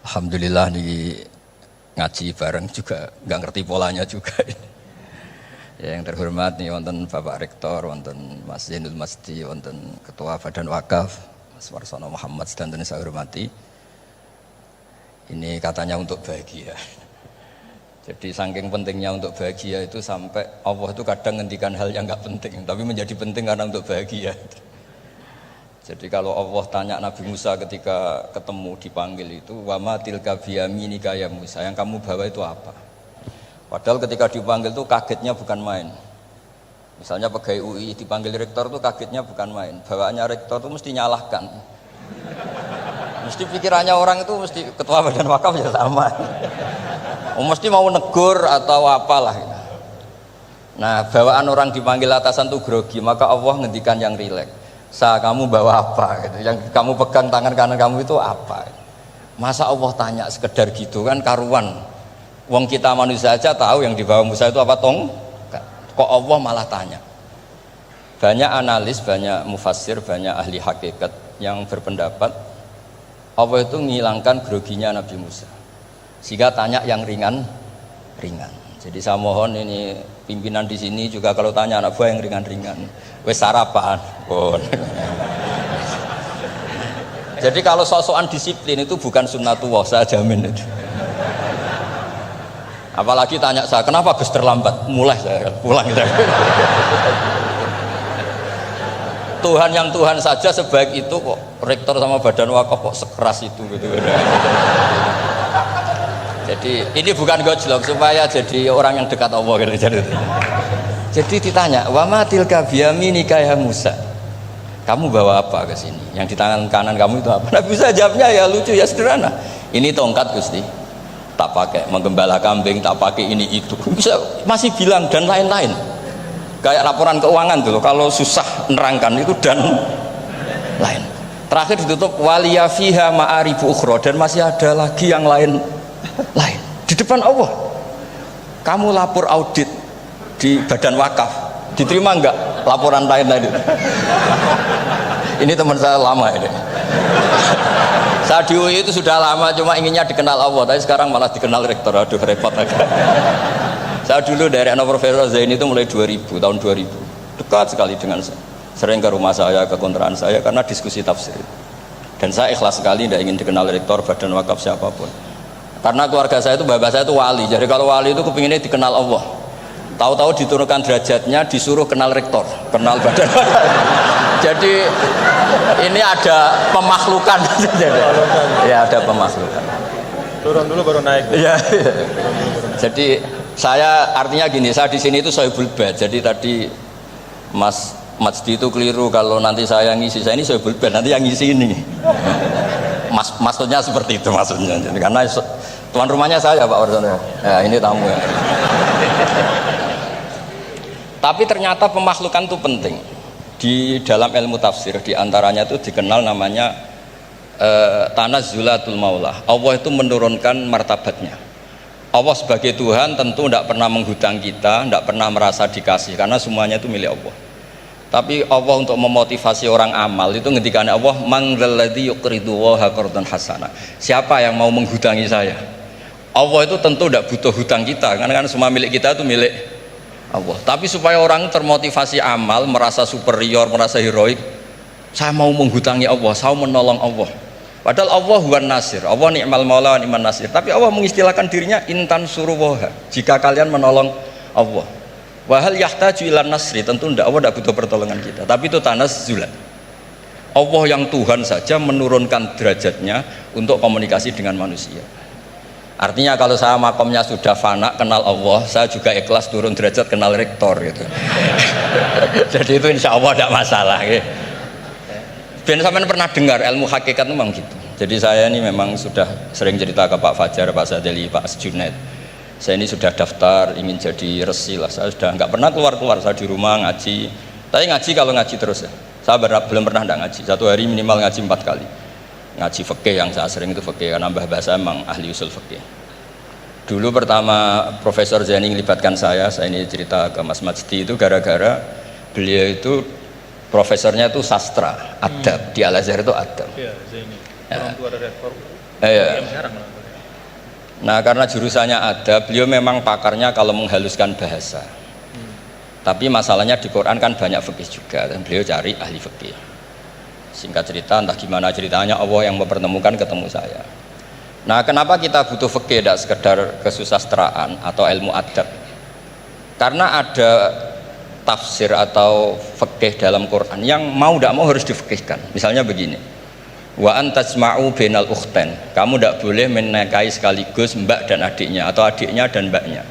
Alhamdulillah di ngaji bareng juga nggak ngerti polanya juga. Ya, yang terhormat nih wonten Bapak Rektor, wonten Mas Zainul Masdi, wonten Ketua Badan Wakaf Mas Warsono Muhammad sedanten saya hormati. Ini katanya untuk bahagia. Jadi saking pentingnya untuk bahagia itu sampai Allah itu kadang ngendikan hal yang nggak penting, tapi menjadi penting karena untuk bahagia. Jadi kalau Allah tanya Nabi Musa ketika ketemu dipanggil itu, wa ma tilka biyaminika ya Musa, yang kamu bawa itu apa? Padahal ketika dipanggil itu kagetnya bukan main. Misalnya pegawai UI dipanggil rektor itu kagetnya bukan main. Bawaannya rektor itu mesti nyalahkan. Mesti pikirannya orang itu mesti ketua badan wakaf ya sama. Mesti mau negur atau apalah. Nah, bawaan orang dipanggil atasan itu grogi, maka Allah ngendikan yang rileks. Kamu bawa apa gitu. Yang kamu pegang tangan kanan kamu itu apa? Masa Allah tanya sekedar gitu kan karuan. Wong kita manusia aja tahu yang dibawa Musa itu apa tong? Kok Allah malah tanya? Banyak analis, banyak mufassir, banyak ahli hakikat yang berpendapat Allah itu menghilangkan groginya Nabi Musa. Sehingga tanya yang ringan. Jadi saya mohon ini pimpinan di sini juga kalau tanya anak buah yang ringan-ringan, wes sarapan. Bon. Jadi kalau sosokan disiplin itu bukan sunnatullah, saya jamin itu. Apalagi tanya saya, kenapa Gus terlambat? Mulai saya pulang. Tuhan yang Tuhan saja sebaik itu kok rektor sama badan wakaf kok sekeras itu gitu. Jadi ini bukan gojlok supaya jadi orang yang dekat Allah gitu. Jadi ditanya, wa ma tilka biyaminika ya Musa. Kamu bawa apa ke sini? Yang di tangan kanan kamu itu apa? Nabi Musa jawabnya ya lucu ya sederhana. Ini tongkat Gusti. Tak pakai menggembala kambing, tak pakai ini itu. Bisa masih bilang dan lain-lain. Kayak laporan keuangan tuh kalau susah nerangkan itu dan lain. Terakhir ditutup waliya fiha ma'aribu ukhra dan masih ada lagi yang lain di depan Allah. Kamu lapor audit di badan wakaf diterima enggak laporan lain tadi? Ini teman saya lama ini. Saya di UI itu sudah lama cuma inginnya dikenal Allah, tapi sekarang malah dikenal rektor. Aduh repot agak. Saya dulu dari anak Profesor Zaini itu mulai 2000, tahun 2000 dekat sekali dengan saya, sering ke rumah saya, ke kontrakan saya karena diskusi tafsir. Dan saya ikhlas sekali tidak ingin dikenal rektor badan wakaf siapapun. Karena keluarga saya itu, bapak saya itu wali. Jadi kalau wali itu kepinginnya dikenal Allah. Tahu-tahu diturunkan derajatnya, disuruh kenal rektor, kenal badan. Jadi ini ada pemakhlukan. Ya ada pemakhlukan. Turun dulu baru naik. Iya. Jadi saya artinya gini, saya di sini itu sohibul bait. Jadi tadi Mas Masdi itu keliru kalau nanti saya ngisi. Saya ini sohibul bait, nanti yang ngisi ini. Maksudnya seperti itu maksudnya. Jadi, karena tuan rumahnya saya Pak Warsono. Ya ini tamu ya. Tapi ternyata pemakhlukan itu penting. Di dalam ilmu tafsir diantaranya itu dikenal namanya tanazzulatul maulah. Allah itu menurunkan martabatnya. Allah sebagai Tuhan tentu tidak pernah menghutang kita, tidak pernah merasa dikasih karena semuanya itu milik Allah. Tapi Allah untuk memotivasi orang amal itu ngendikan Allah man dzalladzi yuqridu waha qardan hasana. Siapa yang mau menghutangi saya? Allah itu tentu tidak butuh hutang kita karena kan semua milik kita itu milik Allah. Tapi supaya orang termotivasi amal, merasa superior, merasa heroik, saya mau menghutangi Allah, saya mau menolong Allah. Padahal Allah huwan nasir, Allah ni'mal maula wa ni'man nasir. Tapi Allah mengistilahkan dirinya intan suruwaha, jika kalian menolong Allah. Wahal yahtaju ilan nasri, tentu tidak, Allah tidak butuh pertolongan kita. Tapi itu tanazzulan. Allah yang Tuhan saja menurunkan derajatnya untuk komunikasi dengan manusia. Artinya kalau saya makomnya sudah fana kenal Allah, saya juga ikhlas turun derajat kenal rektor gitu. Jadi itu insya Allah tidak masalah. Gitu. Ben sampean pernah dengar ilmu hakikat memang gitu. Jadi saya ini memang sudah sering cerita ke Pak Fajar, Pak Sadeli, Pak Junaid. Saya ini sudah daftar ingin jadi resi lah. Saya sudah nggak pernah keluar, saya di rumah ngaji. Tapi ngaji kalau ngaji terus ya. Saya belum pernah nggak ngaji. Satu hari minimal ngaji 4 kali. Ngaji fikih yang saya sering itu fikih karena Mbah Basa memang ahli usul fikih. Dulu pertama Profesor Zaini melibatkan saya ini cerita ke Mas Majdi itu gara-gara beliau itu profesornya itu sastra, adab, di Al-Azhar itu adab. Orang tua dari rektor. Iya. Sekarang. Nah karena jurusannya ada, beliau memang pakarnya kalau menghaluskan bahasa. Tapi masalahnya di Quran kan banyak fikih juga, dan beliau cari ahli fikih. Singkat cerita, entah gimana ceritanya, Allah yang mempertemukan ketemu saya. Nah kenapa kita butuh fikih, tidak sekedar kesusastraan atau ilmu adab? Karena ada tafsir atau fikih dalam Quran yang mau tidak mau harus difikihkan. Misalnya begini, wa antasma'u bainal ukhtain, kamu tidak boleh menikahi sekaligus mbak dan adiknya atau adiknya dan mbaknya.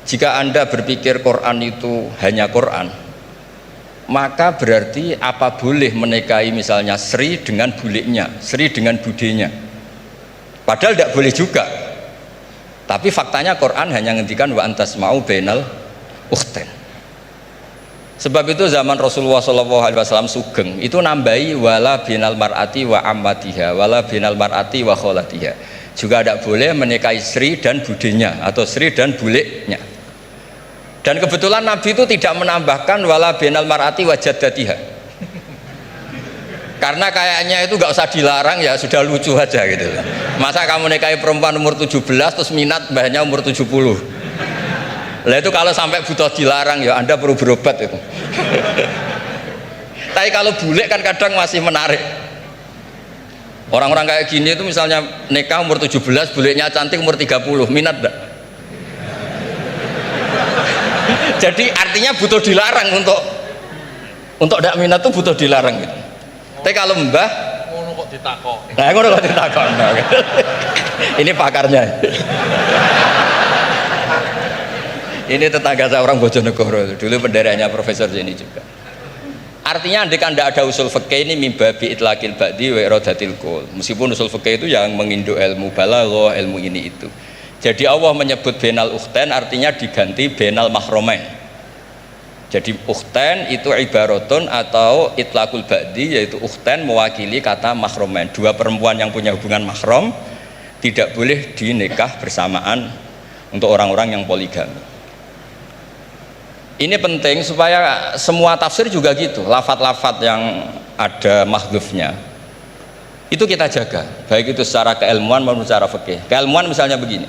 Jika Anda berpikir Quran itu hanya Quran, maka berarti apa boleh menikahi misalnya Sri dengan buliknya, Sri dengan budenya, padahal tidak boleh juga. Tapi faktanya Quran hanya ngendikan wa antasma'u bainal ukhtain. Sebab itu zaman Rasulullah SAW sugeng itu nambahi wala binal mar'ati wa ammatiha wala binal mar'ati wa kholatiha, juga tidak boleh menikahi Sri dan budenya atau Sri dan buliknya. Dan kebetulan Nabi itu tidak menambahkan wala binal mar'ati wa jaddatiha, karena kayaknya itu nggak usah dilarang, ya sudah lucu aja gitu. Masa kamu nikahi perempuan umur 17 terus minat mbahnya umur 70. Lah itu kalau sampai butuh dilarang ya Anda perlu berobat itu. Tapi kalau bulik kan kadang masih menarik. Orang-orang kayak gini itu misalnya nikah umur 17, buliknya cantik umur 30, minat enggak? Jadi artinya butuh dilarang untuk tidak minat tuh butuh dilarang gitu. Tapi kalau mbah Ngono kok ditakok. nah ngono kok ditakon. Ini pakarnya. Ini tetangga saya orang Bojonegoro, dulu benderanya Profesor Zeni juga. Artinya andai kan tidak ada usul fikih ini mimbabi itlaqil ba'di wa iradatil qul. Meskipun usul fikih itu yang menginduk ilmu balaghah, ilmu ini itu. Jadi Allah menyebut bainal ukhtain artinya diganti bainal mahromain. Jadi ukhtain itu ibaratun atau itlaqul ba'di, yaitu ukhtain mewakili kata mahromain. Dua perempuan yang punya hubungan mahram tidak boleh dinikah bersamaan untuk orang-orang yang poligami. Ini penting supaya semua tafsir juga gitu, lafat-lafat yang ada mahdhufnya itu kita jaga, baik itu secara keilmuan maupun secara fikih. Keilmuan misalnya begini,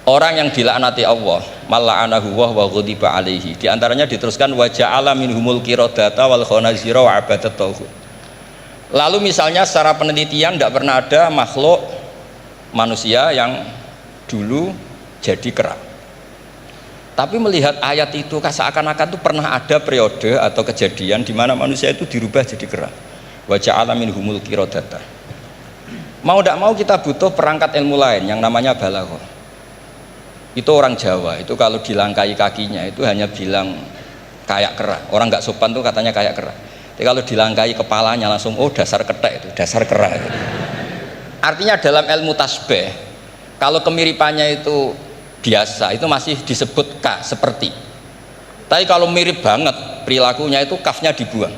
orang yang dilaknati Allah, mal'anahu wa ghadiba alaihi, di antaranya diteruskan wa ja'ala minhumul qiradata wal khanazira wa abadat tauhid. Lalu misalnya secara penelitian tidak pernah ada makhluk manusia yang dulu jadi kera. Tapi melihat ayat itu seakan-akan itu pernah ada periode atau kejadian di mana manusia itu dirubah jadi kera. Wa ja'ala minhumul qiradata. Mau tidak mau kita butuh perangkat ilmu lain yang namanya balaghah. Itu orang Jawa, itu kalau dilangkai kakinya itu hanya bilang kayak kera. Orang nggak sopan tuh katanya kayak kera. Tapi kalau dilangkai kepalanya langsung oh dasar ketek itu, dasar kera itu. Artinya dalam ilmu tasbih, kalau kemiripannya itu biasa itu masih disebut ka, seperti. Tapi kalau mirip banget perilakunya itu kafnya dibuang,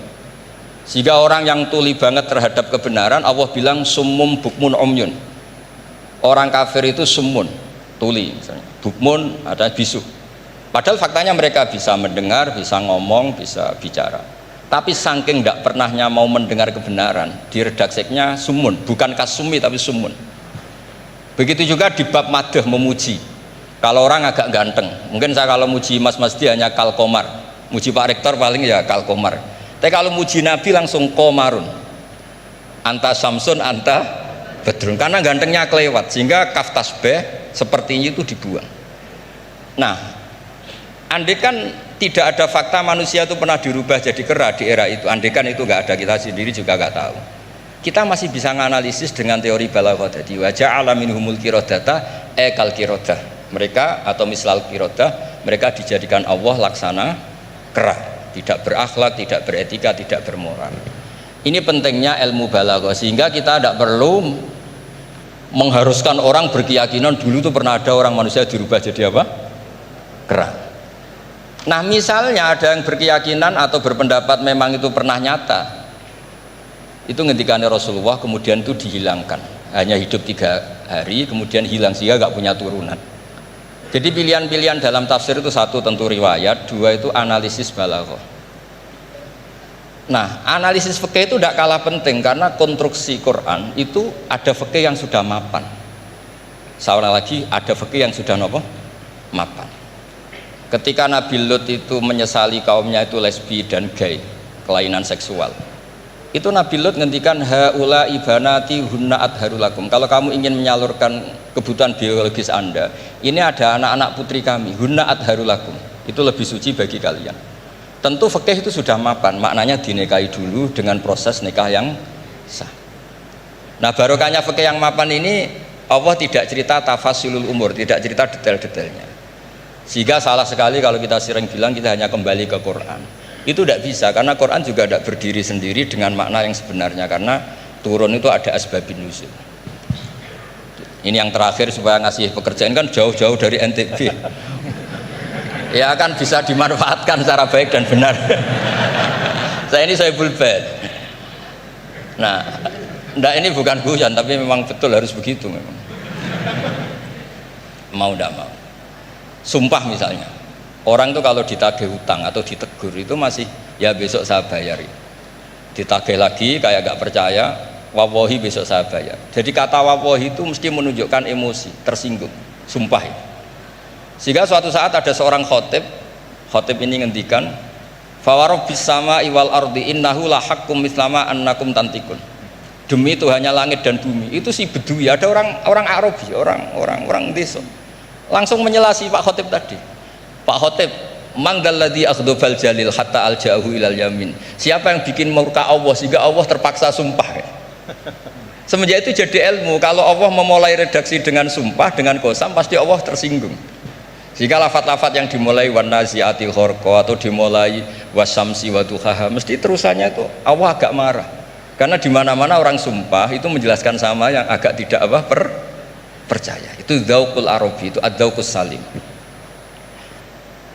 sehingga orang yang tuli banget terhadap kebenaran Allah bilang summum bukmun umyun. Orang kafir itu summun, tuli misalnya, bukmun ada bisu, padahal faktanya mereka bisa mendengar, bisa ngomong, bisa bicara, tapi saking tidak pernahnya mau mendengar kebenaran, di redaksinya summun, bukan kasumi tapi summun. Begitu juga di bab madah, memuji. Kalau orang agak ganteng, mungkin saya kalau muji Mas Masdi hanya kalkomar, muji Pak Rektor paling ya kalkomar. Tapi kalau muji Nabi langsung komarun, anta samsun, anta bedrun, karena gantengnya kelewat, sehingga kaf tasbih sepertinya itu dibuang. Nah, andai kan tidak ada fakta manusia itu pernah dirubah jadi kera di era itu, andai kan itu nggak ada, kita sendiri juga nggak tahu. Kita masih bisa menganalisis dengan teori balaghah tadi, wa ja'ala minhumul qiradata ekal qiradah. Mereka atau mislal qirodah, mereka dijadikan Allah laksana kera, tidak berakhlak, tidak beretika, tidak bermoral. Ini pentingnya ilmu balaghah, sehingga kita tidak perlu mengharuskan orang berkeyakinan dulu itu pernah ada orang manusia dirubah jadi apa? Kera. Nah misalnya ada yang berkeyakinan atau berpendapat memang itu pernah nyata, itu ngendikannya Rasulullah kemudian itu dihilangkan, hanya hidup 3 hari kemudian hilang sehingga nggak punya turunan. Jadi pilihan-pilihan dalam tafsir itu satu tentu riwayat, dua itu analisis balaghah. Nah, analisis fikih itu tidak kalah penting karena konstruksi Quran itu ada fikih yang sudah mapan. Seorang lagi ada fikih yang sudah nopo mapan. Ketika Nabi Lut itu menyesali kaumnya itu lesbi dan gay, kelainan seksual. Itu Nabi Lut ngendikan haula ibanati hunna adharulakum. Kalau kamu ingin menyalurkan kebutuhan biologis Anda, ini ada anak-anak putri kami, hunna adharulakum. Itu lebih suci bagi kalian. Tentu fikih itu sudah mapan, maknanya dinikahi dulu dengan proses nikah yang sah. Nah, barokahnya fikih yang mapan ini Allah tidak cerita tafasilul umur, tidak cerita detail-detailnya. Sehingga salah sekali kalau kita sering bilang kita hanya kembali ke Quran. Itu tidak bisa karena Quran juga tidak berdiri sendiri dengan makna yang sebenarnya karena turun itu ada asbabun nuzul. Ini yang terakhir supaya ngasih pekerjaan kan jauh-jauh dari NTB. Ya kan bisa dimanfaatkan secara baik dan benar. Saya ini Sohibul Bait. Nah, ini bukan guyon tapi memang betul harus begitu memang. Mau tidak mau. Sumpah misalnya, orang itu kalau ditagih hutang atau ditegur itu masih ya besok saya bayar. Ditagih lagi kayak gak percaya, wawahi besok saya bayar. Jadi kata wawahi itu mesti menunjukkan emosi, tersinggung, sumpah itu. Sehingga suatu saat ada seorang khotib ini ngendikan fawarobbis sama iwal ardi innahu lahakum mislama annakum tantikun. Demi Tuhannya langit dan bumi. Itu si Bedui, ada orang Arabi, orang desa. Langsung menyelasi Pak Khotib tadi. Pak Khotib, mangdalladzi akhdhafal jalil hatta aljahu ilal yamin. Siapa yang bikin murka Allah sehingga Allah terpaksa sumpah. Semenjak itu jadi ilmu, kalau Allah memulai redaksi dengan sumpah, dengan qasam, pasti Allah tersinggung. Jika lafat-lafat yang dimulai wanaziati khorqa atau dimulai wasamsi waduhaha, mesti terusannya itu Allah agak marah. Karena di mana-mana orang sumpah itu menjelaskan sama yang agak tidak percaya. Itu dzauqul arabi, itu adzauqus salim.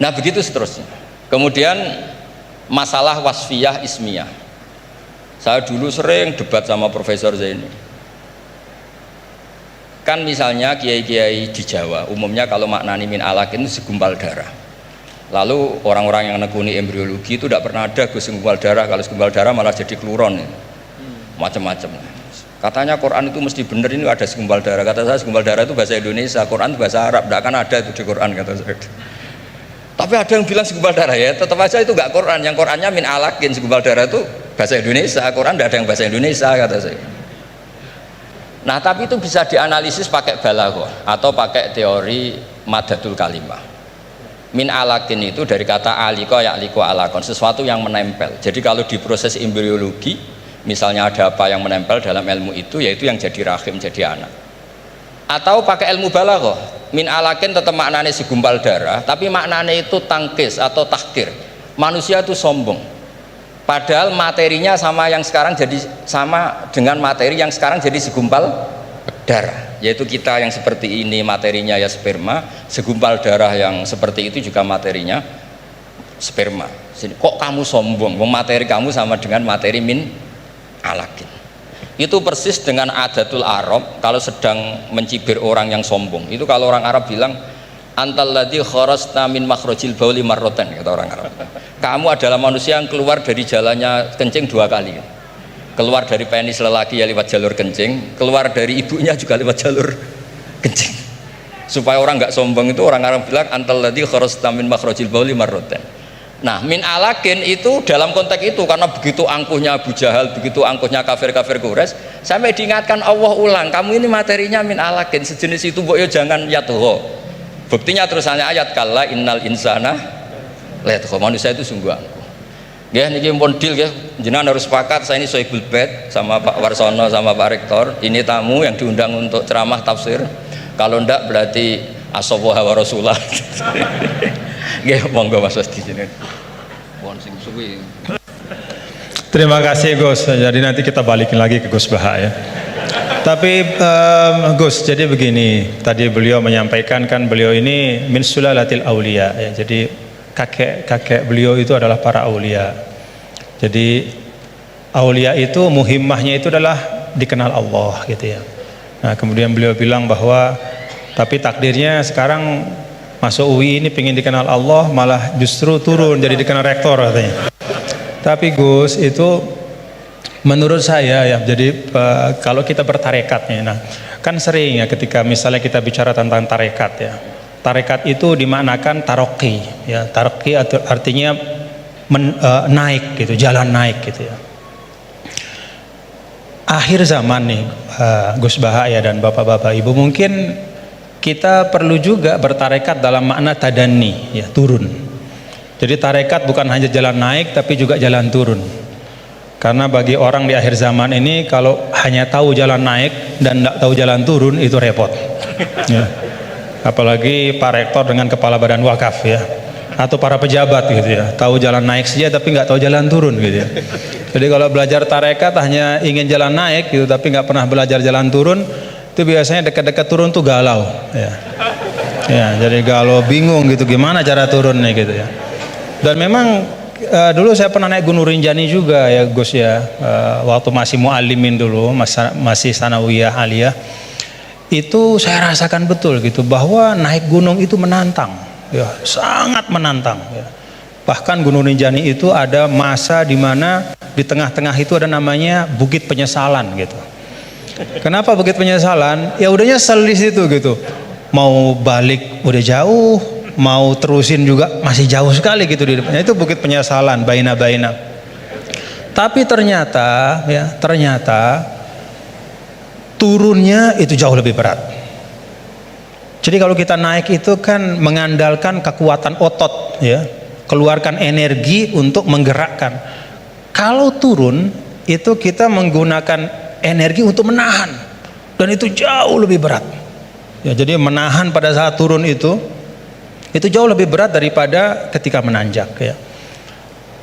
Nah, begitu seterusnya. Kemudian masalah wasfiyah ismiyah. Saya dulu sering debat sama Profesor Zaini. Kan misalnya kiai-kiai di Jawa umumnya kalau maknani min alakin itu segumpal darah. Lalu orang-orang yang nekuni embriologi itu tidak pernah ada segumpal darah. Kalau segumpal darah malah jadi kluron, macam-macam. Katanya Quran itu mesti benar ini ada segumpal darah. Kata saya segumpal darah itu bahasa Indonesia, Quran itu bahasa Arab, tidak akan ada itu di Quran kata saya. Tapi ada yang bilang segumpal darah ya, tetap aja itu nggak Quran. Yang Qurannya min alakin, segumpal darah itu bahasa Indonesia, Quran tidak ada yang bahasa Indonesia kata saya. Nah, tapi itu bisa dianalisis pakai balaghah atau pakai teori madatul kalimah. Min alakin itu dari kata aliko ya'liku alakon, sesuatu yang menempel. Jadi kalau di proses embriologi, misalnya ada apa yang menempel dalam ilmu itu, yaitu yang jadi rahim, jadi anak. Atau pakai ilmu balaghah, min alakin tetap maknanya segumpal darah, tapi maknanya itu tangkis atau tahkir. Manusia itu sombong. Padahal materinya sama yang sekarang jadi sama dengan materi yang sekarang jadi segumpal darah, yaitu kita yang seperti ini materinya ya sperma, segumpal darah yang seperti itu juga materinya sperma. Kok kamu sombong? Materi kamu sama dengan materi min alakin. Itu persis dengan adatul Arab kalau sedang mencibir orang yang sombong. Itu kalau orang Arab bilang antal ladzi kharasta min makhrajil bauli marratan, kata orang Arab. Kamu adalah manusia yang keluar dari jalannya kencing 2 kali. Keluar dari penis lelaki ya lewat jalur kencing, keluar dari ibunya juga lewat jalur kencing. Supaya orang nggak sombong itu orang Arab bilang antal ladzi kharasta min makhrajil bauli marratan. Nah, min alakin itu dalam konteks itu karena begitu angkuhnya Abu Jahal, begitu angkuhnya kafir-kafir Quraisy, sampai diingatkan Allah ulang, kamu ini materinya min alakin, sejenis itu mbok yo jangan yatho. Buktinya terusannya ayat kalla innal insana lihat manusia itu sungguh angkuh. Ya niki pun deal ya, jenengan harus sepakat. Saya ini Sohibul Bait sama Pak Warsono sama Pak Rektor. Ini tamu yang diundang untuk ceramah tafsir. Kalau ndak berarti asawaha wa rasulullah. Nggih, monggo Mas Wasti jenengan. Pun sing suwi. Terima kasih Gus. Jadi nanti kita balikin lagi ke Gus Baha ya. Tapi Gus, jadi begini, tadi beliau menyampaikan kan beliau ini min sulalatil aulia ya. Jadi kakek beliau itu adalah para aulia. Jadi aulia itu muhimmahnya itu adalah dikenal Allah gitu ya. Nah, kemudian beliau bilang bahwa tapi takdirnya sekarang masuk UI ini pengen dikenal Allah malah justru turun jadi dikenal rektor katanya. Tapi Gus, itu menurut saya ya, jadi kalau kita bertarekat nih, nah kan sering ya ketika misalnya kita bicara tentang tarekat ya, tarekat itu dimaknakan taroki ya, taroki artinya naik gitu, jalan naik gitu ya. Akhir zaman nih Gus Bahaya dan bapak-bapak ibu, mungkin kita perlu juga bertarekat dalam makna tadani ya, turun. Jadi tarekat bukan hanya jalan naik tapi juga jalan turun. Karena bagi orang di akhir zaman ini, kalau hanya tahu jalan naik dan tidak tahu jalan turun, itu repot ya. Apalagi Pak Rektor dengan Kepala Badan Wakaf ya, atau para pejabat gitu ya, tahu jalan naik saja tapi nggak tahu jalan turun gitu ya. Jadi kalau belajar tarekat hanya ingin jalan naik gitu tapi nggak pernah belajar jalan turun, itu biasanya dekat-dekat turun tuh galau ya. Ya, jadi galau, bingung gitu gimana cara turunnya gitu ya. Dan memang dulu saya pernah naik Gunung Rinjani juga ya Gus ya, waktu masih mu'alimin dulu, masih sanawiyah aliyah, itu saya rasakan betul gitu bahwa naik gunung itu menantang ya, sangat menantang ya. Bahkan Gunung Rinjani itu ada masa di mana di tengah-tengah itu ada namanya Bukit Penyesalan gitu. Kenapa Bukit Penyesalan? Ya udah nyesel di situ gitu, mau balik udah jauh, mau terusin juga masih jauh sekali gitu di depannya. Itu Bukit Penyesalan, baina-baina. Tapi ternyata ya, turunnya itu jauh lebih berat. Jadi kalau kita naik itu kan mengandalkan kekuatan otot ya, keluarkan energi untuk menggerakkan. Kalau turun itu kita menggunakan energi untuk menahan, dan itu jauh lebih berat ya. Jadi menahan pada saat turun itu jauh lebih berat daripada ketika menanjak ya.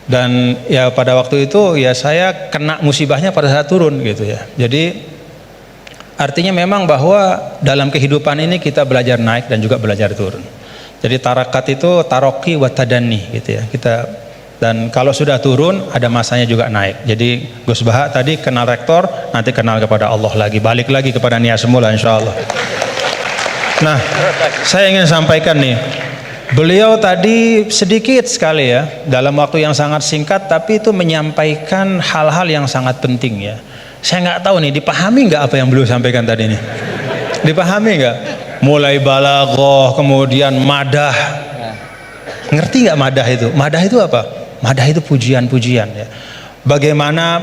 Dan ya pada waktu itu ya saya kena musibahnya pada saat turun gitu ya. Jadi artinya memang bahwa dalam kehidupan ini kita belajar naik dan juga belajar turun. Jadi tarakat itu taroki wa tadani gitu ya. Dan kalau sudah turun ada masanya juga naik. Jadi Gus Baha tadi kenal rektor, nanti kenal kepada Allah lagi, balik lagi kepada niat semula insyaallah. Nah, saya ingin sampaikan nih, beliau tadi sedikit sekali ya, dalam waktu yang sangat singkat, tapi itu menyampaikan hal-hal yang sangat penting ya. Saya nggak tahu nih, dipahami nggak apa yang beliau sampaikan tadi nih? Dipahami nggak? Mulai balaghah, kemudian madah. Ngerti nggak madah itu? Madah itu apa? Madah itu pujian-pujian ya. Bagaimana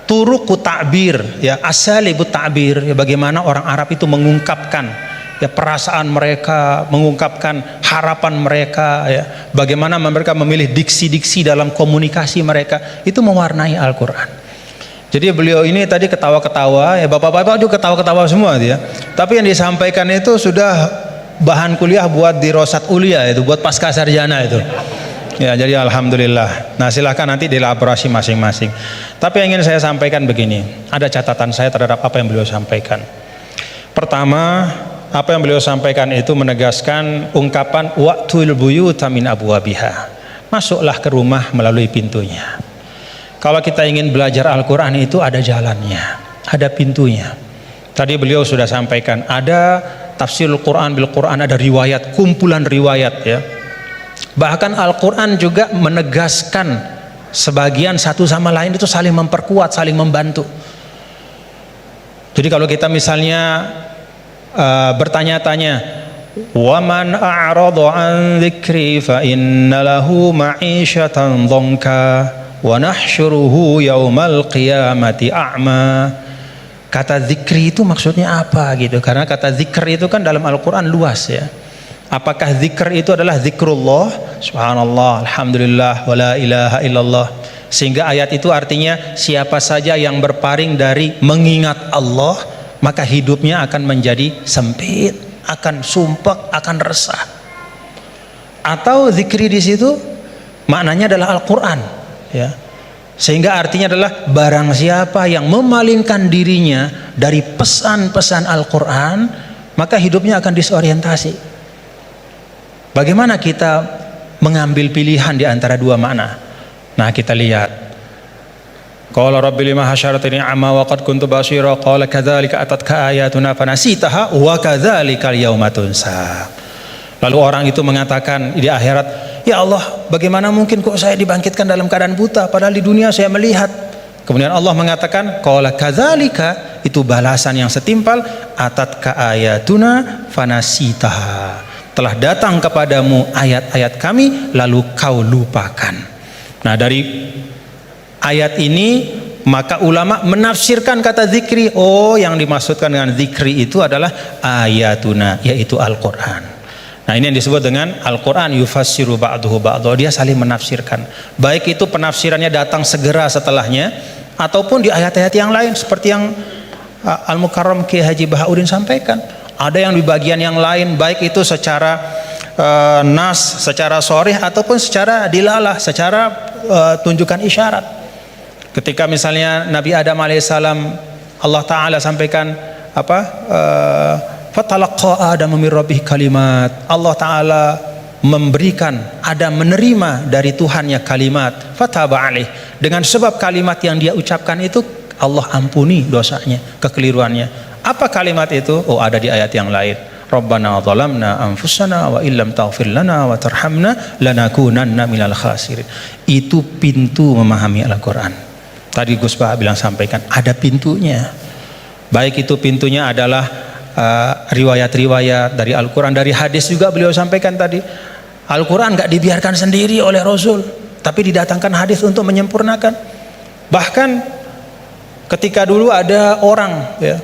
turuqut ta'bir ya, asalibut ta'bir ya, bagaimana orang Arab itu mengungkapkan ya perasaan mereka, mengungkapkan harapan mereka ya, bagaimana mereka memilih diksi-diksi dalam komunikasi mereka, itu mewarnai Al-Qur'an. Jadi beliau ini tadi ketawa-ketawa ya, bapak-bapak juga ketawa-ketawa semua ya. Tapi yang disampaikan itu sudah bahan kuliah buat di Rosat Ulia, itu buat pasca sarjana itu. Ya, jadi alhamdulillah. Nah, silahkan nanti dielaborasi masing-masing. Tapi yang ingin saya sampaikan begini, ada catatan saya terhadap apa yang beliau sampaikan. Pertama, apa yang beliau sampaikan itu menegaskan ungkapan wa'tul buyuta min abwabiha. Masuklah ke rumah melalui pintunya. Kalau kita ingin belajar Al-Quran itu ada jalannya, ada pintunya. Tadi beliau sudah sampaikan, ada tafsirul Quran bil Quran, ada riwayat, kumpulan riwayat ya. Bahkan Al-Quran juga menegaskan sebagian satu sama lain itu saling memperkuat, saling membantu. Jadi kalau kita misalnya bertanya-tanya, wa man a'rada an dzikri fa inna lahu ma'isyatan dhanka wa nahsyuruhu yaumal qiyamati a'ma. Kata zikri itu maksudnya apa gitu? Karena kata zikr itu kan dalam Al-Quran luas ya. Apakah zikr itu adalah zikrullah, subhanallah, alhamdulillah, wala ilaha illallah, sehingga ayat itu artinya siapa saja yang berpaling dari mengingat Allah maka hidupnya akan menjadi sempit, akan sumpek, akan resah. Atau zikri di situ maknanya adalah Al-Quran ya. Sehingga artinya adalah barang siapa yang memalingkan dirinya dari pesan-pesan Al-Quran maka hidupnya akan disorientasi. Bagaimana kita mengambil pilihan di antara dua makna? Nah, kita lihat. Qala rabbi lima hasyaratini a'ma wa qad kuntu basira qala kadzalika atatka ayatuna fanasitaha wa kadzalikal yauma tunsa. Lalu orang itu mengatakan di akhirat, ya Allah, bagaimana mungkin kok saya dibangkitkan dalam keadaan buta padahal di dunia saya melihat. Kemudian Allah mengatakan, qala kadzalika, itu balasan yang setimpal, atatka ayatuna fanasitaha, telah datang kepadamu ayat-ayat kami lalu kau lupakan. Nah, dari ayat ini maka ulama menafsirkan kata zikri, oh yang dimaksudkan dengan zikri itu adalah ayatuna, yaitu Al-Quran. Nah, ini yang disebut dengan Al-Quran yufassiru ba'duhu ba'duhu, dia saling menafsirkan, baik itu penafsirannya datang segera setelahnya ataupun di ayat-ayat yang lain seperti yang Al-Mukarram Kiai Haji Bahauddin sampaikan. Ada yang di bagian yang lain, baik itu secara nas, secara sharih ataupun secara dilalah, secara tunjukkan isyarat. Ketika misalnya Nabi Adam alaihissalam, Allah Ta'ala sampaikan apa? Fatalaqa Adam min rabbih kalimat. Allah Ta'ala memberikan Adam menerima dari Tuhannya kalimat. Fataba alaih. Dengan sebab kalimat yang dia ucapkan itu Allah ampuni dosanya, kekeliruannya. Apa kalimat itu? Oh, ada di ayat yang lain. Rabbana zalamna anfusana wa illam taghfir lana wa tarhamna lanakunanna minal khasirin. Itu pintu memahami Al-Quran. Tadi Gus Bah bilang sampaikan, ada pintunya. Baik itu pintunya adalah riwayat-riwayat dari Al-Quran, dari hadis juga beliau sampaikan tadi. Al-Quran gak dibiarkan sendiri oleh Rasul, tapi didatangkan hadis untuk menyempurnakan. Bahkan ketika dulu ada orang ya,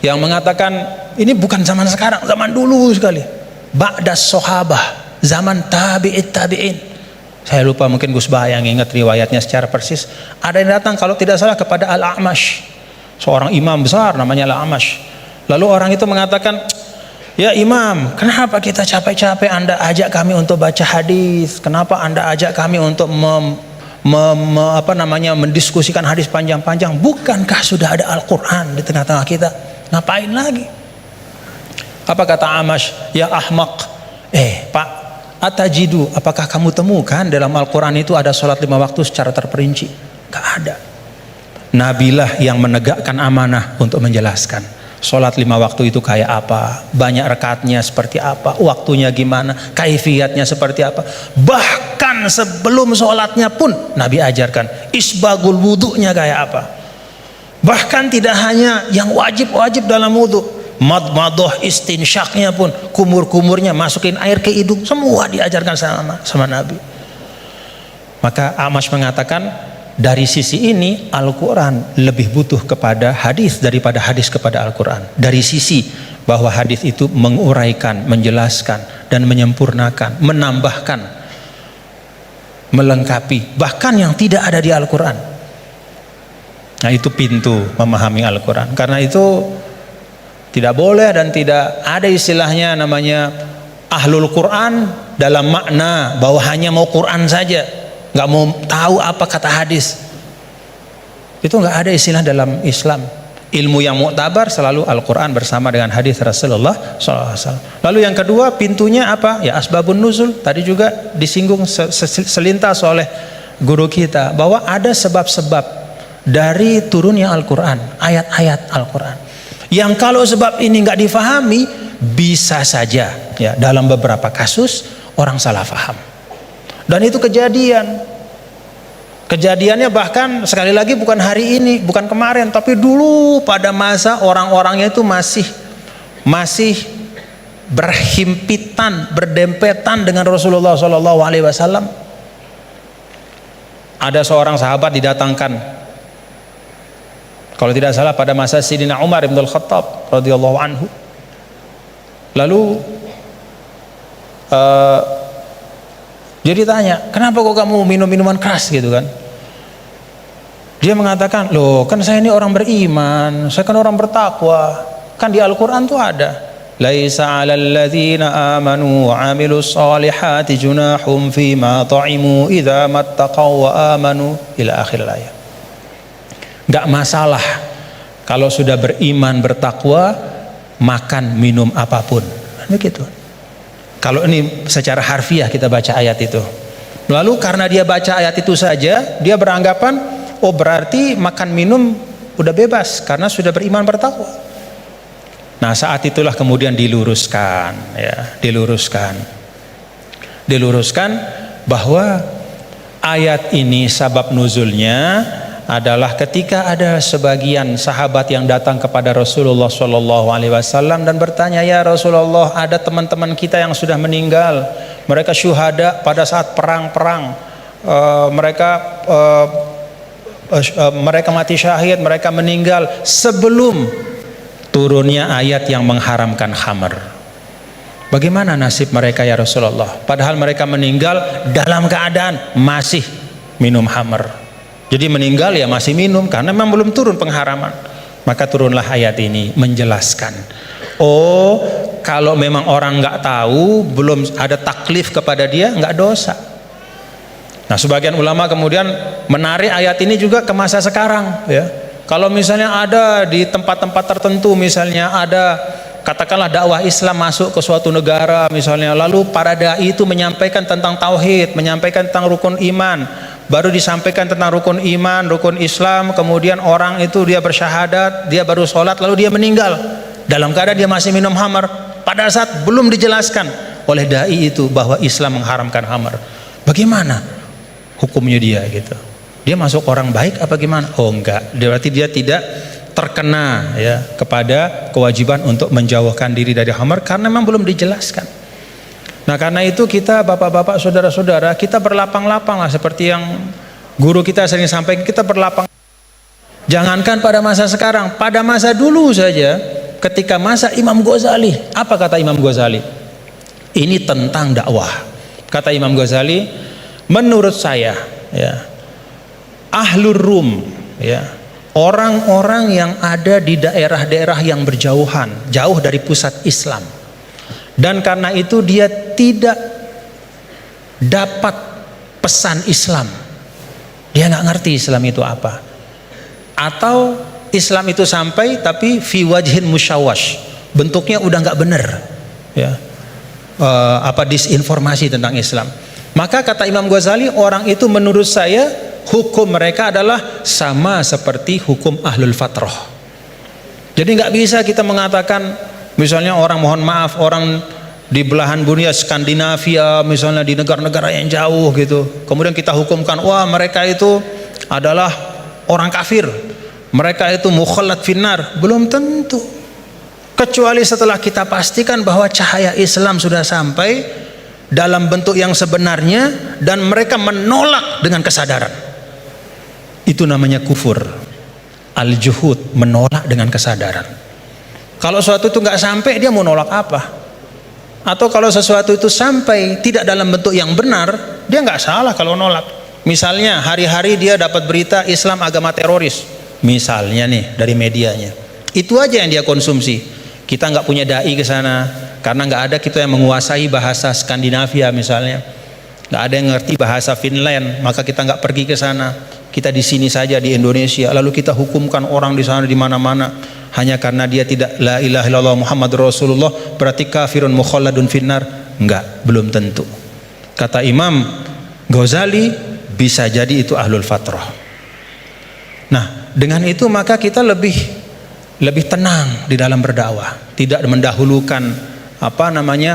yang mengatakan ini bukan zaman sekarang, zaman dulu sekali, ba'das sahabah, zaman tabi'it tabi'in. Saya lupa, mungkin Gus Bah yang ingat riwayatnya secara persis. Ada yang datang kalau tidak salah kepada Al-A'mash, seorang imam besar namanya Al-A'mash. Lalu orang itu mengatakan, ya Imam, kenapa kita capek-capek Anda ajak kami untuk baca hadis? Kenapa Anda ajak kami untuk mendiskusikan hadis panjang-panjang? Bukankah sudah ada Al-Quran di tengah-tengah kita? Ngapain lagi? Apa kata Amash? Ya ahmaq, Pak, atajidu, apakah kamu temukan dalam Al-Quran itu ada sholat 5 waktu secara terperinci? Gak ada. Nabilah yang menegakkan amanah untuk menjelaskan sholat 5 waktu itu kayak apa, banyak rakaatnya seperti apa, waktunya gimana, kaifiyatnya seperti apa. Bahkan sebelum sholatnya pun Nabi ajarkan isbagul wudunya kayak apa. Bahkan tidak hanya yang wajib-wajib dalam wudu, madmadah istinsyaknya pun, kumur-kumurnya masukin air ke hidung, semua diajarkan sama Nabi. Maka Amash mengatakan, dari sisi ini Al-Quran lebih butuh kepada hadis daripada hadis kepada Al-Quran. Dari sisi bahwa hadis itu menguraikan, menjelaskan dan menyempurnakan, menambahkan, melengkapi bahkan yang tidak ada di Al-Quran. Nah, itu pintu memahami Al-Quran. Karena itu tidak boleh dan tidak ada istilahnya namanya ahlul Quran dalam makna bahwa hanya mau Quran saja, nggak mau tahu apa kata hadis. Itu nggak ada istilah dalam Islam. Ilmu yang muktabar selalu Al-Quran bersama dengan hadis Rasulullah SAW. Lalu yang kedua pintunya apa? Ya asbabun nuzul. Tadi juga disinggung selintas oleh guru kita bahwa ada sebab-sebab dari turunnya Al-Quran, ayat-ayat Al-Quran. Yang kalau sebab ini nggak difahami, bisa saja ya dalam beberapa kasus orang salah faham. Dan itu kejadiannya bahkan sekali lagi bukan hari ini, bukan kemarin, tapi dulu pada masa orang-orangnya itu masih berhimpitan, berdempetan dengan Rasulullah SAW. Ada seorang sahabat didatangkan, kalau tidak salah pada masa Sayyidina Umar bin Al-Khattab radhiyallahu anhu. Lalu dia ditanya, kenapa kok kamu minum minuman keras gitu kan? Dia mengatakan, loh kan saya ini orang beriman, saya kan orang bertakwa, kan di Al-Quran tuh ada, laisa 'alal ladzina amanu wa 'amilus solihati junahum fima ta'imu idza mattaqaw wa amanu ila akhir ayat. Gak masalah kalau sudah beriman bertakwa makan minum apapun, begitu. Kalau ini secara harfiah kita baca ayat itu. Lalu karena dia baca ayat itu saja, dia beranggapan, oh berarti makan minum udah bebas karena sudah beriman bertakwa. Nah saat itulah kemudian diluruskan, ya, diluruskan. diluruskan bahwa ayat ini sabab nuzulnya adalah ketika ada sebagian sahabat yang datang kepada Rasulullah SAW dan bertanya, ya Rasulullah, ada teman-teman kita yang sudah meninggal, mereka syuhada pada saat perang-perang, mereka mati syahid, mereka meninggal sebelum turunnya ayat yang mengharamkan khamr. Bagaimana nasib mereka ya Rasulullah? Padahal mereka meninggal dalam keadaan masih minum khamr. Jadi meninggal ya masih minum karena memang belum turun pengharaman. Maka turunlah ayat ini menjelaskan. Oh, kalau memang orang nggak tahu, belum ada taklif kepada dia, nggak dosa. Nah, sebagian ulama kemudian menarik ayat ini juga ke masa sekarang, ya. Kalau misalnya ada di tempat-tempat tertentu, misalnya ada katakanlah dakwah Islam masuk ke suatu negara misalnya, lalu para dai itu menyampaikan tentang tauhid, menyampaikan tentang rukun iman, baru disampaikan tentang rukun iman, rukun Islam, kemudian orang itu dia bersyahadat, dia baru sholat, lalu dia meninggal dalam keadaan dia masih minum khamar pada saat belum dijelaskan oleh dai itu bahwa Islam mengharamkan khamar. Bagaimana hukumnya dia gitu? Dia masuk orang baik apa gimana? Oh enggak, berarti dia tidak terkena ya kepada kewajiban untuk menjauhkan diri dari khamar karena memang belum dijelaskan. Nah, karena itu kita bapak-bapak, saudara-saudara, kita berlapang-lapang lah seperti yang guru kita sering sampaikan, kita berlapang. Jangankan pada masa sekarang, pada masa dulu saja, ketika masa Imam Ghazali, apa kata Imam Ghazali? Ini tentang dakwah. Kata Imam Ghazali, menurut saya, ya, ahlur rum, ya, orang-orang yang ada di daerah-daerah yang berjauhan, jauh dari pusat Islam, dan karena itu dia tidak dapat pesan Islam, dia nggak ngerti Islam itu apa, atau Islam itu sampai tapi fi wajhin musyawash, bentuknya udah nggak bener, ya, disinformasi tentang Islam. Maka kata Imam Ghazali, orang itu menurut saya hukum mereka adalah sama seperti hukum ahlul fatrah. Jadi nggak bisa kita mengatakan misalnya orang, mohon maaf, orang di belahan dunia Skandinavia misalnya, di negara-negara yang jauh gitu, kemudian kita hukumkan, wah mereka itu adalah orang kafir, mereka itu mukhallat finnar. Belum tentu, kecuali setelah kita pastikan bahwa cahaya Islam sudah sampai dalam bentuk yang sebenarnya dan mereka menolak dengan kesadaran. Itu namanya kufur. Al-juhud, menolak dengan kesadaran. Kalau sesuatu itu nggak sampai, dia mau nolak apa? Atau kalau sesuatu itu sampai tidak dalam bentuk yang benar, dia nggak salah kalau nolak. Misalnya hari-hari dia dapat berita Islam agama teroris, misalnya nih dari medianya, itu aja yang dia konsumsi. Kita nggak punya dai ke sana karena nggak ada kita yang menguasai bahasa Skandinavia misalnya, nggak ada yang ngerti bahasa Finland, maka kita nggak pergi ke sana. Kita di sini saja di Indonesia, lalu kita hukumkan orang di sana di mana-mana hanya karena dia tidak la ilaha illallah Muhammad Rasulullah berarti kafirun mukhalladun finnar. Enggak, belum tentu. Kata Imam Ghazali, bisa jadi itu ahlul fatrah. Nah, dengan itu maka kita lebih tenang di dalam berdakwah, tidak mendahulukan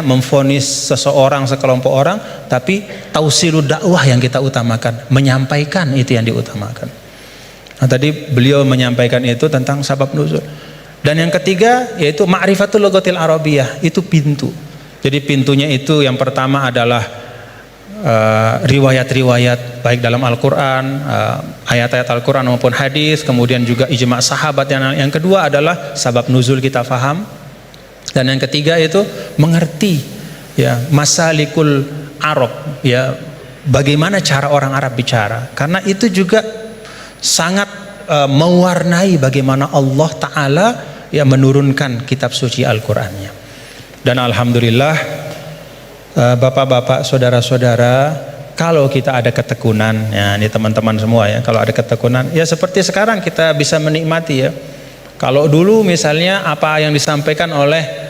memvonis seseorang, sekelompok orang, tapi tausilud dakwah yang kita utamakan, menyampaikan itu yang diutamakan. Nah, tadi beliau menyampaikan itu tentang sabab nuzul. Dan yang ketiga yaitu ma'rifatul lughatil arabiyah, itu pintu. Jadi pintunya itu yang pertama adalah riwayat-riwayat baik dalam Al-Quran, ayat-ayat Al-Quran maupun hadis, kemudian juga ijma' sahabat. Yang kedua adalah sabab nuzul kita faham. Dan yang ketiga itu mengerti ya masalikul Arab, ya bagaimana cara orang Arab bicara, karena itu juga sangat mewarnai bagaimana Allah Ta'ala ya menurunkan kitab suci Al-Qur'annya. Dan alhamdulillah bapak-bapak, saudara-saudara, kalau kita ada ketekunan, ya ini teman-teman semua ya, kalau ada ketekunan ya seperti sekarang kita bisa menikmati ya. Kalau dulu misalnya apa yang disampaikan oleh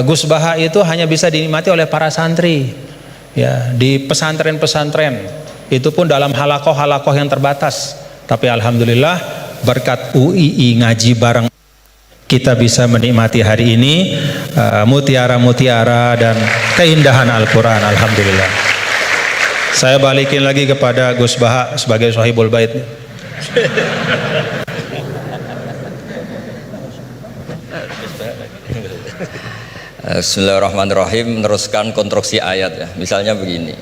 Gus Baha itu hanya bisa dinikmati oleh para santri ya, di pesantren-pesantren, itu pun dalam halakoh-halakoh yang terbatas. Tapi alhamdulillah berkat UII ngaji bareng kita bisa menikmati hari ini mutiara-mutiara dan keindahan Al-Quran. Alhamdulillah. Saya balikin lagi kepada Gus Baha sebagai Sahibul Bait. Bismillahirrahmanirrahim. Meneruskan konstruksi ayat ya. Misalnya begini,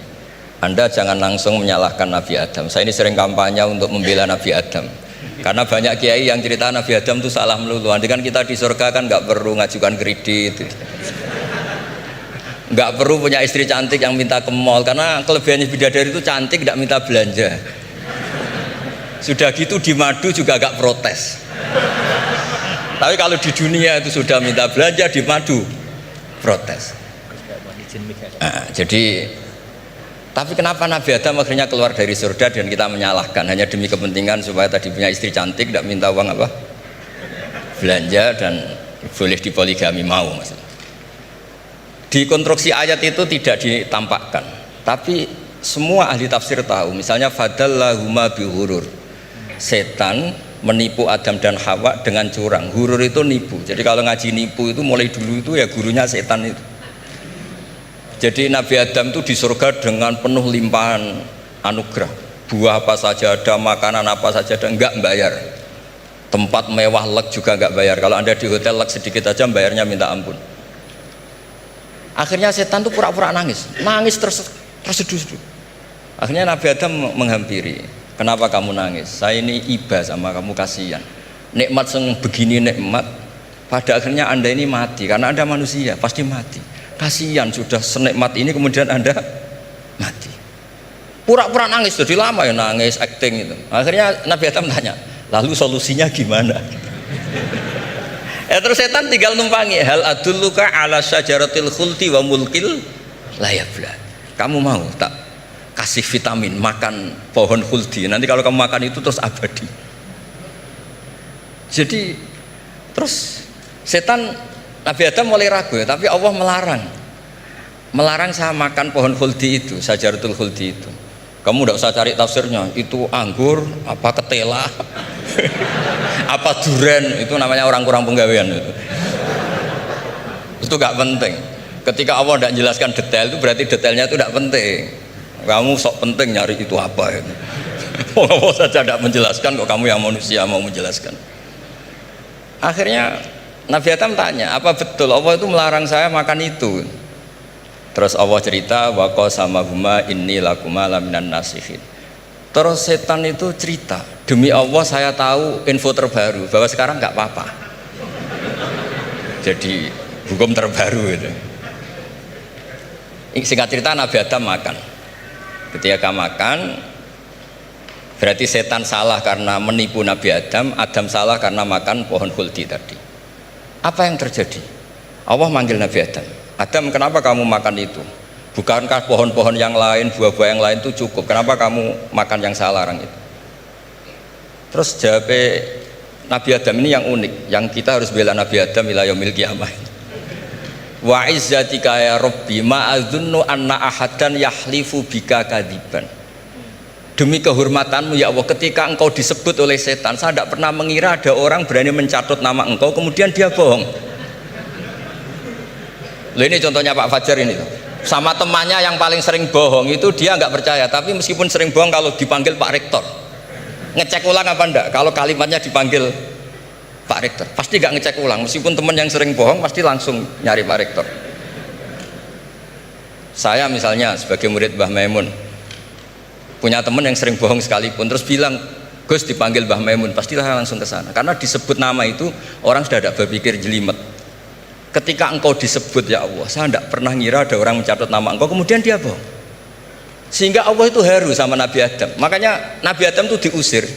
Anda jangan langsung menyalahkan Nabi Adam. Saya ini sering kampanye untuk membela Nabi Adam, karena banyak kiai yang cerita Nabi Adam itu salah melulu. Nanti kan kita di surga kan nggak perlu ngajukan kredit, nggak perlu punya istri cantik yang minta ke mall, karena kelebihannya bidadari itu cantik, nggak minta belanja. Sudah gitu di madu juga nggak protes. Tapi kalau di dunia itu sudah minta belanja, di madu protes. Nah, jadi tapi kenapa Nabi Adam akhirnya keluar dari surga dan kita menyalahkan hanya demi kepentingan supaya tadi punya istri cantik, tidak minta uang apa belanja dan boleh dipoligami mau maksudnya. Di konstruksi ayat itu tidak ditampakkan, tapi semua ahli tafsir tahu. Misalnya fadallahuma bihurur, setan menipu Adam dan Hawa dengan curang. Hurur itu nipu. Jadi kalau ngaji nipu itu mulai dulu itu ya gurunya setan itu. Jadi Nabi Adam itu di surga dengan penuh limpahan anugerah. Buah apa saja ada, makanan apa saja ada, enggak bayar. Tempat mewah leg juga enggak bayar. Kalau Anda di hotel leg sedikit aja bayarnya minta ampun. Akhirnya setan tuh pura-pura nangis terseduh-seduh. Akhirnya Nabi Adam menghampiri, kenapa kamu nangis? Saya ini iba sama kamu, kasihan. Nikmat begini nikmat, pada akhirnya Anda ini mati, karena Anda manusia pasti mati. Kasihan sudah senikmat ini kemudian Anda mati. Pura-pura nangis, jadi lama ya nangis, acting itu. Akhirnya Nabi Adam tanya, lalu solusinya gimana? Terus setan tinggal numpangi, hal adulluka ala syajaratil khuldi wa mulkil la yafla. Kamu mau tak kasih vitamin, makan pohon khuldi, nanti kalau kamu makan itu terus abadi. Jadi terus setan, Nabi Adam mulai ragu ya, tapi Allah melarang saya makan pohon khuldi itu, syajaratul khuldi itu. Kamu tidak usah cari tafsirnya, itu anggur apa ketela apa duren, itu namanya orang kurang penggawean itu gak penting. Ketika Allah tidak jelaskan detail itu berarti detailnya itu tidak penting. Kamu sok penting nyari itu apa itu. Allah saja tidak menjelaskan, kok kamu yang manusia mau menjelaskan. Akhirnya Nabi Adam tanya, apa betul Allah itu melarang saya makan itu? Terus Allah cerita, wa qasamahuma inni lakuma laminan nasihin. Terus setan itu cerita, demi Allah saya tahu info terbaru bahwa sekarang nggak apa-apa. Jadi hukum terbaru itu. Singkat cerita Nabi Adam makan. Ketika makan, berarti setan salah karena menipu Nabi Adam, Adam salah karena makan pohon khuldi tadi. Apa yang terjadi? Allah manggil Nabi Adam, Adam kenapa kamu makan itu? Bukankah pohon-pohon yang lain, buah-buah yang lain itu cukup? Kenapa kamu makan yang saya larang itu? Terus jawab Nabi Adam ini yang unik, yang kita harus bela Nabi Adam ila yaumil qiyamah. Wa izzatika ya Rabbi ma adzunnu anna ahadan yahlifu bika kadziban. Demi kehormatanmu ya Allah, ketika engkau disebut oleh setan, saya tidak pernah mengira ada orang berani mencatut nama engkau kemudian dia bohong. Loh, ini contohnya Pak Fajar ini tuh. Sama temannya yang paling sering bohong itu dia nggak percaya, tapi meskipun sering bohong kalau dipanggil Pak Rektor ngecek ulang apa enggak, kalau kalimatnya dipanggil Pak Rektor pasti nggak ngecek ulang, meskipun teman yang sering bohong pasti langsung nyari Pak Rektor. Saya misalnya sebagai murid Mbah Maimun punya teman yang sering bohong sekalipun, terus bilang Gus dipanggil Mbah Maimun, pastilah langsung ke sana, karena disebut nama itu orang sudah tidak berpikir jelimet. Ketika engkau disebut ya Allah, saya tidak pernah ngira ada orang mencatat nama engkau kemudian dia bohong, sehingga Allah itu haru sama Nabi Adam. Makanya Nabi Adam itu diusir.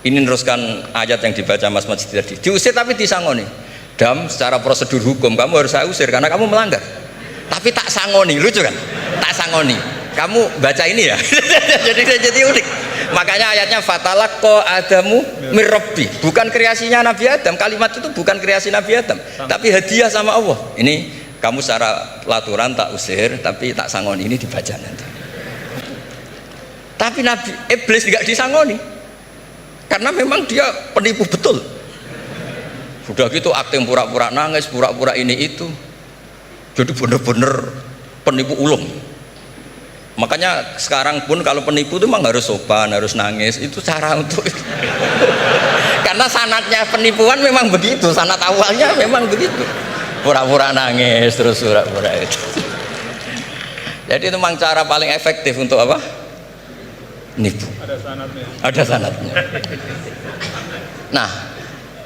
Ini meneruskan ayat yang dibaca Mas Majid tadi, diusir tapi disangoni. Dam, secara prosedur hukum kamu harus saya usir karena kamu melanggar, tapi tak sangoni. Lucu kan? Tak sangoni, kamu baca ini ya. jadi unik. Makanya ayatnya fatalaqqa Adamu mir Rabbi, bukan kreasinya Nabi Adam. Kalimat itu bukan kreasi Nabi Adam, tapi hadiah sama Allah. Ini kamu secara pelaturan tak usir, tapi tak sangoni, ini dibaca nanti. Tapi Nabi Iblis tidak disangoni, karena memang dia penipu betul. Sudah gitu akting pura-pura nangis, pura-pura ini itu, jadi benar-benar penipu ulung. Makanya sekarang pun kalau penipu itu memang harus sopan, harus nangis. Itu cara untuk karena sanatnya penipuan memang begitu, sanat awalnya memang begitu. Pura-pura nangis terus pura-pura itu. Jadi itu memang cara paling efektif untuk apa? Nipu. Ada sanatnya. Nah,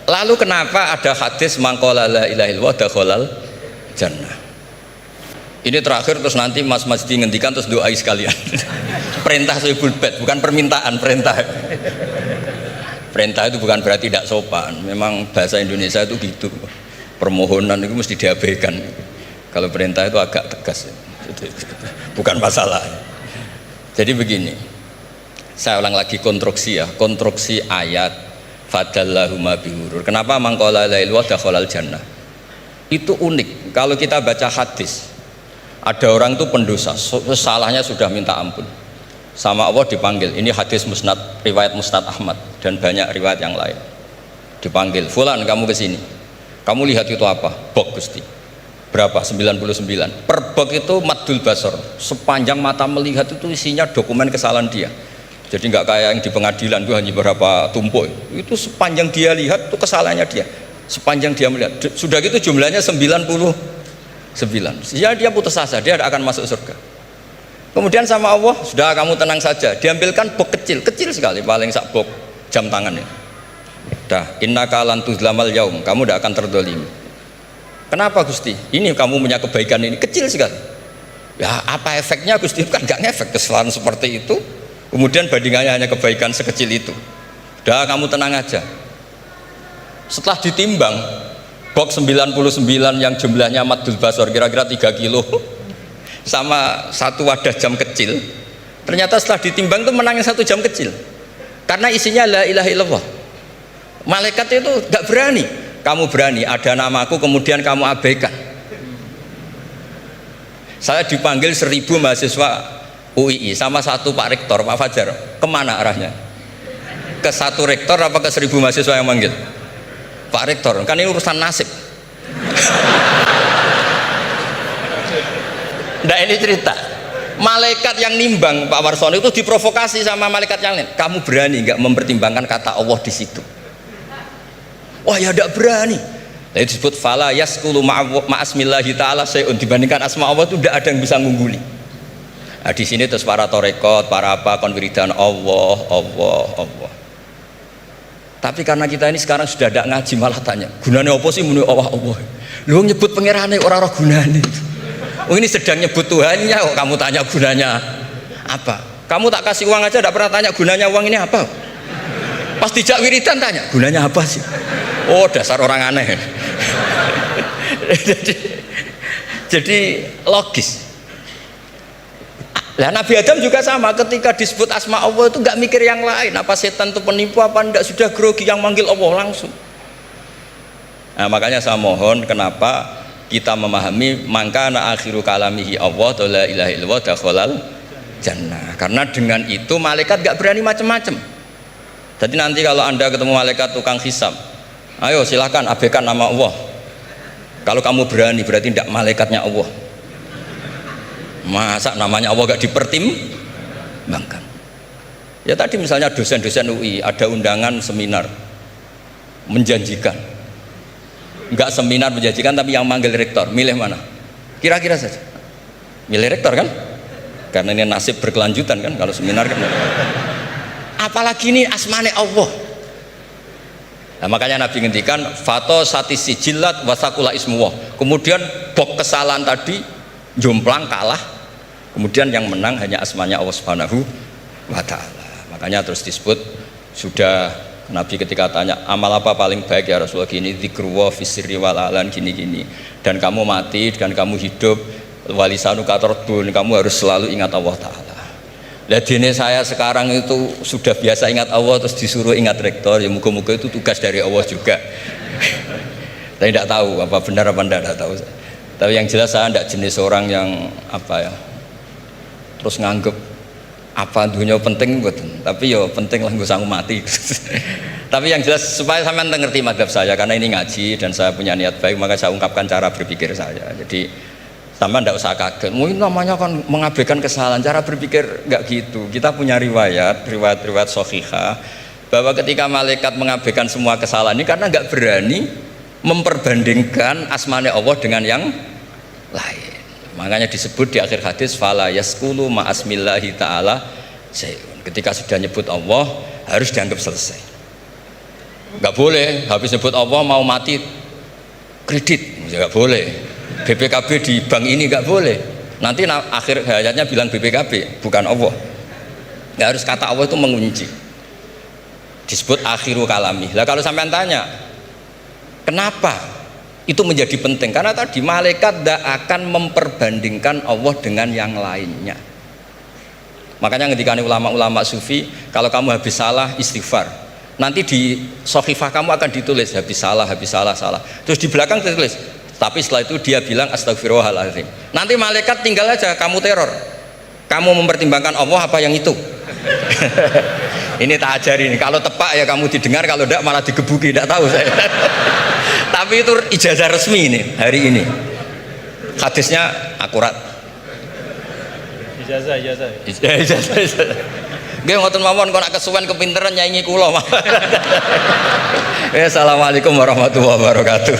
lalu kenapa ada hadis mangqala la ilaha illallah dakhalal jannah? Ini terakhir terus nanti Mas Masdi ngendikan terus doai sekalian. Perintah sohibul bait, bukan permintaan, perintah. Perintah itu bukan berarti tidak sopan. Memang bahasa Indonesia itu gitu. Permohonan itu mesti diabaikan. Kalau perintah itu agak tegas. Bukan masalah. Jadi begini. Saya ulang lagi konstruksi ya, konstruksi ayat fadallahuma bihurur. Kenapa mangqala la ilaha illallah dakhalal jannah? Itu unik. Kalau kita baca hadis, ada orang itu pendosa, salahnya sudah minta ampun, sama Allah dipanggil. Ini hadis musnad, riwayat musnad Ahmad dan banyak riwayat yang lain. Dipanggil, Fulan kamu kesini, kamu lihat itu apa? Bok Gusti. Berapa? 99. Per bok itu maddul basor, sepanjang mata melihat itu isinya dokumen kesalahan dia. Jadi nggak kayak yang di pengadilan itu hanya beberapa tumpuk. Itu sepanjang dia lihat itu kesalahannya dia. Sepanjang dia melihat, sudah gitu jumlahnya 99. Ya dia putus asa, dia tidak akan masuk surga. Kemudian sama Allah, sudah kamu tenang saja, diambilkan bok kecil, kecil sekali, paling sak bok jam tangannya. Dah, innaka lan tuzlamal yaum, kamu tidak akan terdolimi. Kenapa Gusti? Ini kamu punya kebaikan ini kecil sekali. Ya apa efeknya Gusti? Kan nggak ngefek kesalahan seperti itu. Kemudian bandingannya hanya kebaikan sekecil itu. Dah kamu tenang aja. Setelah ditimbang, box 99 yang jumlahnya maddul basor kira-kira 3 kilo sama satu wadah jam kecil, ternyata setelah ditimbang itu menangin 1 jam kecil karena isinya la ilaha illallah. Malaikat itu gak berani, kamu berani ada namaku kemudian kamu abaikan. Saya dipanggil 1000 mahasiswa UII sama satu Pak Rektor, Pak Fajar. Kemana arahnya? Ke satu rektor apa ke 1000 mahasiswa yang manggil? Pak Rektor, kan ini urusan nasib. Nah ini cerita, malaikat yang nimbang Pak Warsono itu diprovokasi sama malaikat yang lain. Kamu berani nggak mempertimbangkan kata Allah di situ? Wah ya tidak berani. Nah, itu disebut fala yaskulu ma'asmillahi ta'ala sayun, dibandingkan asma Allah itu tidak ada yang bisa ngungguli. Nah, di sini terus para torekot, para apa konwiridan Allah, Allah, Allah. Tapi karena kita ini sekarang sudah tidak ngaji malah tanya, gunanya apa sih muni Allah Allah? Lu nyebut pangerane orang gunane. Oh ini sedang nyebut Tuhannya kok kamu tanya gunanya apa? Kamu tak kasih uang aja tidak pernah tanya gunanya uang ini apa? Pas dijak wiridan tanya, gunanya apa sih? Oh dasar orang aneh. jadi logis. Lah Nabi Adam juga sama, ketika disebut asma Allah itu nggak mikir yang lain, apa setan itu penipu apa enggak, sudah grogi yang manggil Allah langsung. Nah makanya saya mohon, kenapa kita memahami mangkana akhiru kalamihi Allah la ilaha illallah dakhalal jannah, karena dengan itu malaikat nggak berani macam-macam. Jadi nanti kalau Anda ketemu malaikat tukang hisab, ayo silahkan abaikan nama Allah. Kalau kamu berani berarti tidak malaikatnya Allah. Masa namanya Allah gak dipertimbangkan? Ya tadi misalnya dosen-dosen UI ada undangan seminar menjanjikan, enggak seminar menjanjikan tapi yang manggil rektor, milih mana? Kira-kira saja milih rektor kan? Karena ini nasib berkelanjutan kan kalau seminar kan. Apalagi ini asmane Allah. Nah, makanya Nabi ngendikan fato satisi jilat wasakula ismuwah. Kemudian bok kesalahan tadi jomplang kalah, kemudian yang menang hanya asmanya Allah Subhanahu wa ta'ala. Makanya terus disebut, sudah Nabi ketika tanya amal apa paling baik ya Rasulullah, gini, dzikrullah fisirri wal alan, gini-gini, dan kamu mati dan kamu hidup walisanu katordun, kamu harus selalu ingat Allah ta'ala. Lah dene saya sekarang itu sudah biasa ingat Allah terus disuruh ingat rektor, ya muga-muga itu tugas dari Allah juga. Saya tidak tahu apa benar apa tidak tahu. Tapi yang jelas saya tidak jenis orang yang apa ya, terus nganggep apa dunia penting betul, tapi yo penting lah gue sanggup mati. Tapi yang jelas supaya sampean ngerti madhab saya, karena ini ngaji dan saya punya niat baik, maka saya ungkapkan cara berpikir saya. Jadi Sama ndak usah kaget. Mungkin namanya kan mengabaikan kesalahan. Cara berpikir nggak gitu. Kita punya riwayat sahihah bahwa ketika malaikat mengabaikan semua kesalahan ini karena nggak berani memperbandingkan asmane Allah dengan yang lain. Makanya disebut di akhir hadis fala yaskulu ma asmillahi taala syai'un. Ketika sudah nyebut Allah harus dianggap selesai. Nggak boleh habis nyebut Allah mau mati kredit, nggak boleh. BPKB di bank ini nggak boleh. Nanti akhir hayatnya bilang BPKB bukan Allah. Nggak harus kata Allah itu mengunci. Disebut akhiru kalami. Lah kalau sampean tanya, kenapa itu menjadi penting? Karena tadi malaikat tidak akan memperbandingkan Allah dengan yang lainnya. Makanya ketika ulama-ulama sufi, kalau kamu habis salah istighfar, nanti di sohifah kamu akan ditulis habis salah, salah. Terus di belakang ditulis, tapi setelah itu dia bilang astagfirullahaladzim. Nanti malaikat tinggal aja kamu teror. Kamu mempertimbangkan Allah apa yang itu? Ini tak ajari nih. Kalau tepak ya kamu didengar, kalau tidak malah digebuki. Tidak tahu saya. Tapi itu ijazah resmi nih hari ini. Hadisnya akurat. Ijazah. Ijazah. Nggih ngoten mawon kok nak kesuwen kepinteran nyanyi kula. Assalamualaikum warahmatullahi wabarakatuh.